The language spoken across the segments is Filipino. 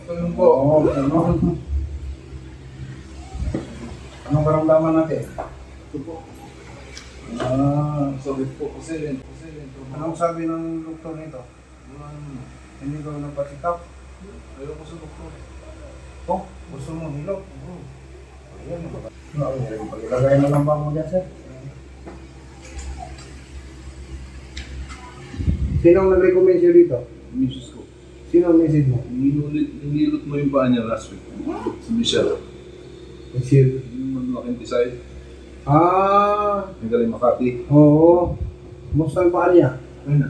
Afternoon po. Oo, ano? Anong karamdaman natin? Ito po. Sabit po kasi. Anong sabi ng doktor nito? Hindi ko nagpa-check-up? Ayoko sa doktor. Oh, gusto mo hilot? Oo. Ayan, pag-ilagay na lang ba mo dyan, sir? Sinong nag-recommend siya dito? Misis ko. Sino ang message mo? Nilot mo yung paa niya last week. Si Michelle. Michelle. Yung malaking design. Ang galing Makati. Oo. Musta ang paa niya? Ayun na.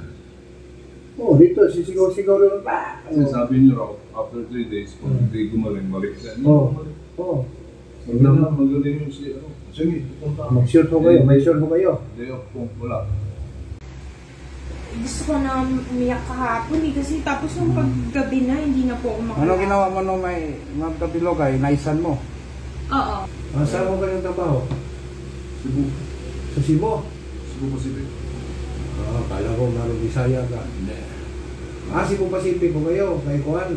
Oo, dito, sisigaw-sigaw rin. Kasi sabi niyo raw, after 3 days, kung hindi gumaling, balik siya. Oo. Magaling yung siya. Sige, pupunta. Mag-sure po kayo, may sure po kayo. Day off po, wala. Gusto ko na umiyak kahapon kasi tapos yung paggabi na, hindi na po ako makakaya. Ano ginawa mo nung may magkabilogay? Naisan mo? Oo. Saan mo kanyang trabaho? Cebu. Sa Cebu? Cebu Pacific. Kala ko naroon Bisaya ka. Hindi. Cebu Pacific ko kayo, kay Kuan.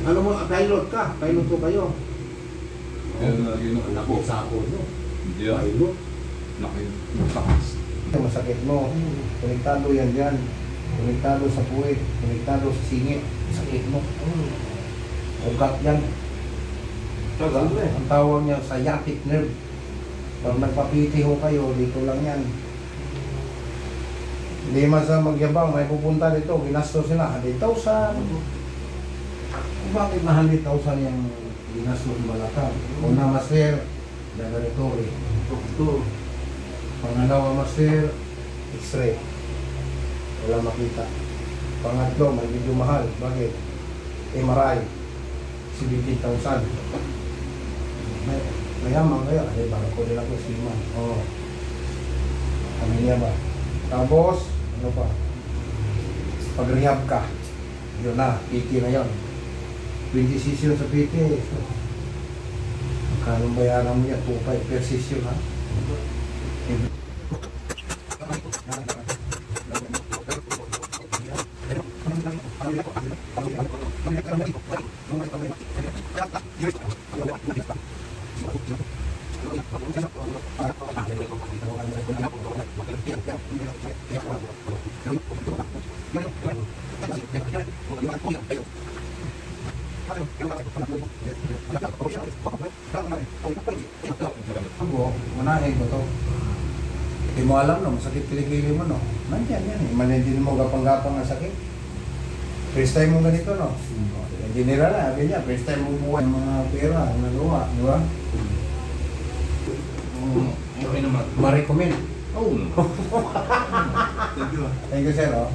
Ano mo, pilot ka? Pilot ko kayo? Kaya lagi na anak ko. Sako, no? Hindi ah. Pilot. Laki. Matakas. Masakit mo. Konektado yan dyan. Konektado sa puwit. Konektado sa singit. Sakit mo. Ugat yan. Tagal eh. Ang tawag niya sciatic nerve. Pag nagpapiti ho kayo, dito lang yan. Hindi masa magyabang, may pupunta dito, ginastos sila, 100,000. Bakit na 100,000 yung ginastos ng Balakang? Una, master, laboratory. Doktor. Pangalawa, master, x-ray. Wala makita. Pangatlo, may medyo mahal. Bakit? MRI. 70,000. Mayaman kayo. Ay, baka ko nila ko siman. Oo. Kami niya ba? Tapos, ano pa? Pag-rehab ka. Yun na, PT na yun. 20 session sa PT. Magkano bayaran mo niya? 2.5 per session ha? Manahin ko to. Hindi mo alam no, masakit kilikili mo no. Nandiyan yan eh. Manindin mo gapang-gapang ang sakit. First time mo ganito no. General na, sabi niya, first time mo buwan ng mga pera, nagawa, di ba? Okay naman. Ma-recommend. Oo. Thank you. Thank you sir. Oh.